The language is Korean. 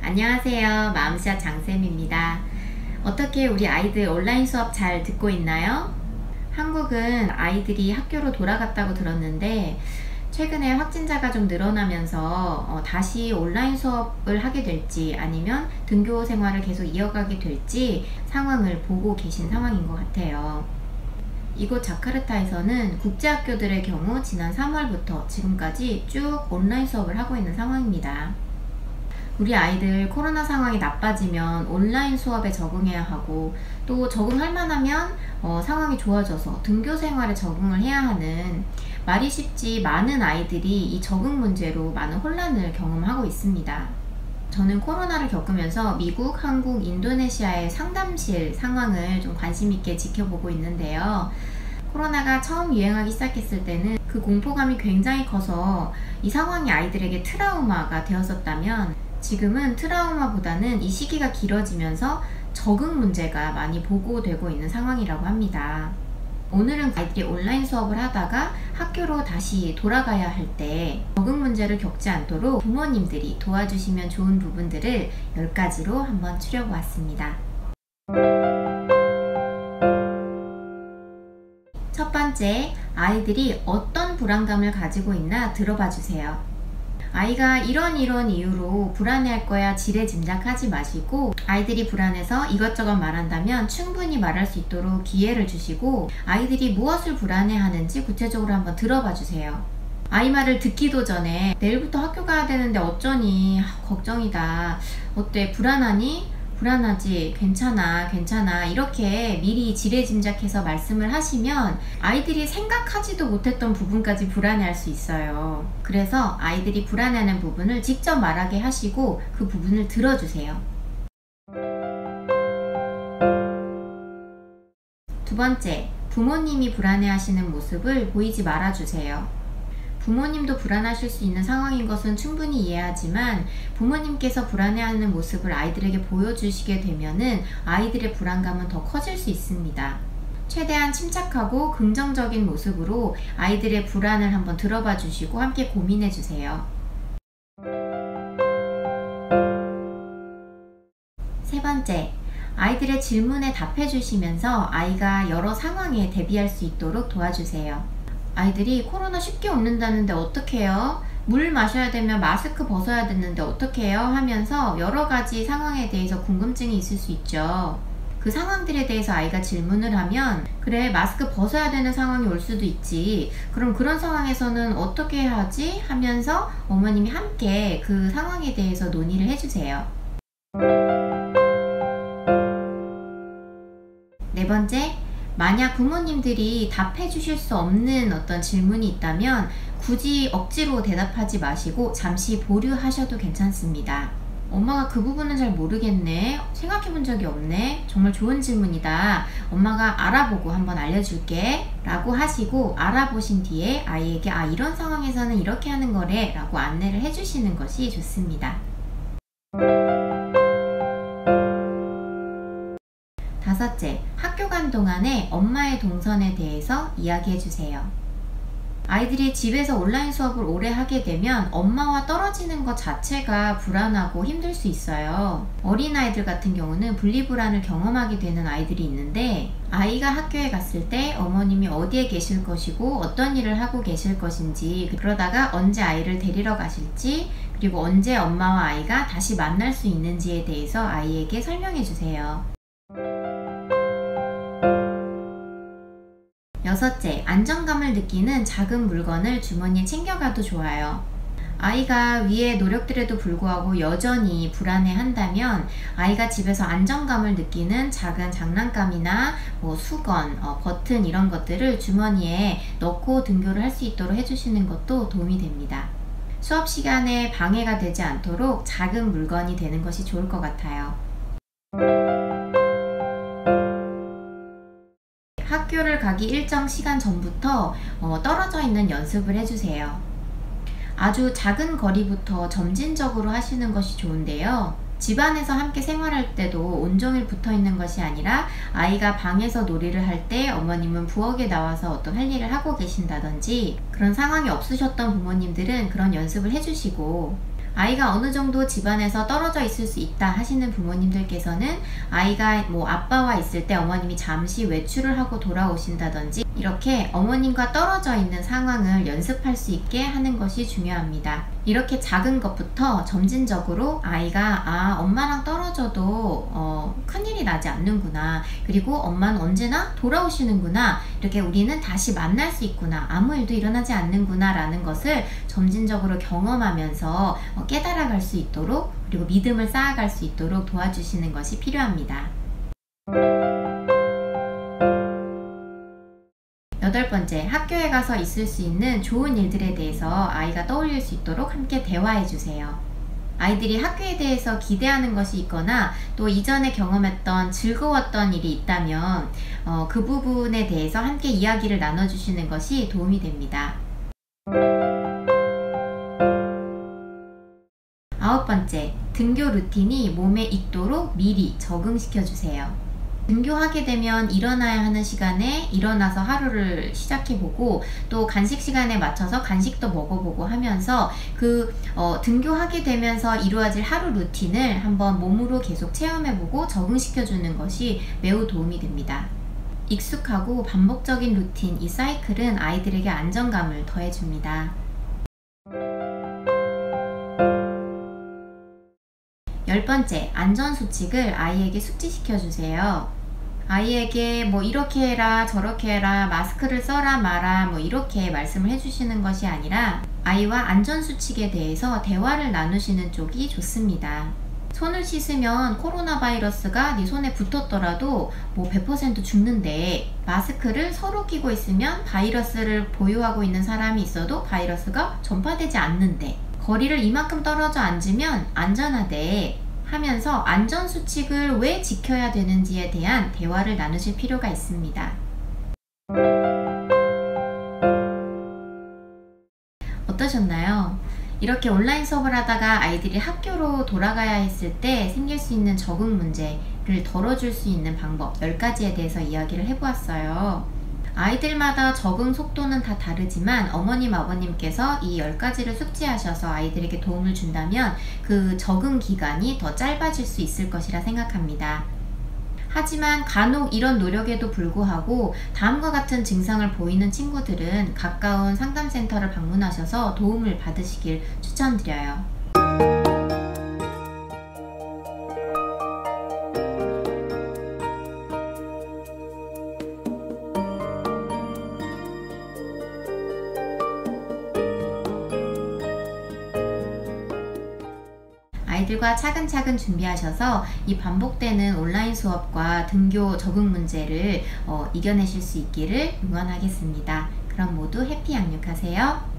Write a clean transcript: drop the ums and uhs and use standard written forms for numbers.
안녕하세요. 마음씨앗 장쌤입니다. 어떻게 우리 아이들 온라인 수업 잘 듣고 있나요? 한국은 아이들이 학교로 돌아갔다고 들었는데 최근에 확진자가 좀 늘어나면서 다시 온라인 수업을 하게 될지 아니면 등교 생활을 계속 이어가게 될지 상황을 보고 계신 상황인 것 같아요. 이곳 자카르타에서는 국제학교들의 경우 지난 3월부터 지금까지 쭉 온라인 수업을 하고 있는 상황입니다. 우리 아이들 코로나 상황이 나빠지면 온라인 수업에 적응해야 하고 또 적응할 만하면 상황이 좋아져서 등교 생활에 적응을 해야 하는 말이 쉽지 많은 아이들이 이 적응 문제로 많은 혼란을 경험하고 있습니다. 저는 코로나를 겪으면서 미국, 한국, 인도네시아의 상담실 상황을 좀 관심 있게 지켜보고 있는데요. 코로나가 처음 유행하기 시작했을 때는 그 공포감이 굉장히 커서 이 상황이 아이들에게 트라우마가 되었었다면 지금은 트라우마보다는 이 시기가 길어지면서 적응 문제가 많이 보고되고 있는 상황이라고 합니다. 오늘은 아이들이 온라인 수업을 하다가 학교로 다시 돌아가야 할 때 적응 문제를 겪지 않도록 부모님들이 도와주시면 좋은 부분들을 10가지로 한번 추려보았습니다. 첫 번째, 아이들이 어떤 불안감을 가지고 있나 들어봐 주세요. 아이가 이런 이유로 불안해할 거야 지레짐작하지 마시고 아이들이 불안해서 이것저것 말한다면 충분히 말할 수 있도록 기회를 주시고 아이들이 무엇을 불안해하는지 구체적으로 한번 들어봐 주세요. 아이 말을 듣기도 전에 내일부터 학교 가야 되는데 어쩌니? 걱정이다. 어때? 불안하니? 불안하지? 괜찮아 이렇게 미리 지레짐작해서 말씀을 하시면 아이들이 생각하지도 못했던 부분까지 불안해할 수 있어요. 그래서 아이들이 불안해하는 부분을 직접 말하게 하시고 그 부분을 들어주세요. 두 번째, 부모님이 불안해하시는 모습을 보이지 말아주세요. 부모님도 불안하실 수 있는 상황인 것은 충분히 이해하지만 부모님께서 불안해하는 모습을 아이들에게 보여주시게 되면은 아이들의 불안감은 더 커질 수 있습니다. 최대한 침착하고 긍정적인 모습으로 아이들의 불안을 한번 들어봐 주시고 함께 고민해 주세요. 세 번째, 아이들의 질문에 답해 주시면서 아이가 여러 상황에 대비할 수 있도록 도와주세요. 아이들이 코로나 쉽게 옮는다는데 어떡해요? 물 마셔야 되면 마스크 벗어야 되는데 어떡해요? 하면서 여러 가지 상황에 대해서 궁금증이 있을 수 있죠. 그 상황들에 대해서 아이가 질문을 하면 그래, 마스크 벗어야 되는 상황이 올 수도 있지. 그럼 그런 상황에서는 어떻게 해야 하지? 하면서 어머님이 함께 그 상황에 대해서 논의를 해주세요. 네 번째, 만약 부모님들이 답해 주실 수 없는 어떤 질문이 있다면 굳이 억지로 대답하지 마시고 잠시 보류하셔도 괜찮습니다. 엄마가 그 부분은 잘 모르겠네. 생각해 본 적이 없네. 정말 좋은 질문이다. 엄마가 알아보고 한번 알려줄게 라고 하시고 알아보신 뒤에 아이에게 이런 상황에서는 이렇게 하는 거래 라고 안내를 해주시는 것이 좋습니다. 다섯째, 학교 간 동안에 엄마의 동선에 대해서 이야기해 주세요. 아이들이 집에서 온라인 수업을 오래 하게 되면 엄마와 떨어지는 것 자체가 불안하고 힘들 수 있어요. 어린아이들 같은 경우는 분리불안을 경험하게 되는 아이들이 있는데 아이가 학교에 갔을 때 어머님이 어디에 계실 것이고 어떤 일을 하고 계실 것인지 그러다가 언제 아이를 데리러 가실지 그리고 언제 엄마와 아이가 다시 만날 수 있는지에 대해서 아이에게 설명해 주세요. 여섯째, 안정감을 느끼는 작은 물건을 주머니에 챙겨가도 좋아요. 아이가 위의 노력들에도 불구하고 여전히 불안해한다면 아이가 집에서 안정감을 느끼는 작은 장난감이나 수건, 버튼 이런 것들을 주머니에 넣고 등교를 할 수 있도록 해주시는 것도 도움이 됩니다. 수업 시간에 방해가 되지 않도록 작은 물건이 되는 것이 좋을 것 같아요. 학교를 가기 일정 시간 전부터 떨어져 있는 연습을 해주세요. 아주 작은 거리부터 점진적으로 하시는 것이 좋은데요. 집안에서 함께 생활할 때도 온종일 붙어 있는 것이 아니라 아이가 방에서 놀이를 할 때 어머님은 부엌에 나와서 어떤 할 일을 하고 계신다든지, 그런 상황이 없으셨던 부모님들은 그런 연습을 해주시고, 아이가 어느 정도 집안에서 떨어져 있을 수 있다 하시는 부모님들께서는 아이가 아빠와 있을 때 어머님이 잠시 외출을 하고 돌아오신다든지, 이렇게 어머님과 떨어져 있는 상황을 연습할 수 있게 하는 것이 중요합니다. 이렇게 작은 것부터 점진적으로 아이가 엄마랑 떨어져도 큰일이 나지 않는구나, 그리고 엄마는 언제나 돌아오시는구나, 이렇게 우리는 다시 만날 수 있구나, 아무 일도 일어나지 않는구나 라는 것을 점진적으로 경험하면서 깨달아갈 수 있도록, 그리고 믿음을 쌓아갈 수 있도록 도와주시는 것이 필요합니다. 8번째, 학교에 가서 있을 수 있는 좋은 일들에 대해서 아이가 떠올릴 수 있도록 함께 대화해 주세요. 아이들이 학교에 대해서 기대하는 것이 있거나 또 이전에 경험했던 즐거웠던 일이 있다면 그 부분에 대해서 함께 이야기를 나눠주시는 것이 도움이 됩니다. 9번째, 등교 루틴이 몸에 익도록 미리 적응시켜 주세요. 등교하게 되면 일어나야 하는 시간에 일어나서 하루를 시작해보고, 또 간식 시간에 맞춰서 간식도 먹어보고 하면서 등교하게 되면서 이루어질 하루 루틴을 한번 몸으로 계속 체험해보고 적응시켜주는 것이 매우 도움이 됩니다. 익숙하고 반복적인 루틴, 이 사이클은 아이들에게 안정감을 더해줍니다. 10번째, 안전수칙을 아이에게 숙지시켜주세요. 아이에게 이렇게 해라 저렇게 해라, 마스크를 써라 마라 이렇게 말씀을 해주시는 것이 아니라 아이와 안전수칙에 대해서 대화를 나누시는 쪽이 좋습니다. 손을 씻으면 코로나 바이러스가 네 손에 붙었더라도 100% 죽는데, 마스크를 서로 끼고 있으면 바이러스를 보유하고 있는 사람이 있어도 바이러스가 전파되지 않는데, 거리를 이만큼 떨어져 앉으면 안전하대 하면서 안전수칙을 왜 지켜야 되는지에 대한 대화를 나누실 필요가 있습니다. 어떠셨나요? 이렇게 온라인 수업을 하다가 아이들이 학교로 돌아가야 했을 때 생길 수 있는 적응 문제를 덜어줄 수 있는 방법 10가지에 대해서 이야기를 해보았어요. 아이들마다 적응 속도는 다 다르지만 어머님, 아버님께서 이 10가지를 숙지하셔서 아이들에게 도움을 준다면 그 적응 기간이 더 짧아질 수 있을 것이라 생각합니다. 하지만 간혹 이런 노력에도 불구하고 다음과 같은 증상을 보이는 친구들은 가까운 상담센터를 방문하셔서 도움을 받으시길 추천드려요. 아이들과 차근차근 준비하셔서 이 반복되는 온라인 수업과 등교 적응 문제를 이겨내실 수 있기를 응원하겠습니다. 그럼 모두 해피 양육하세요.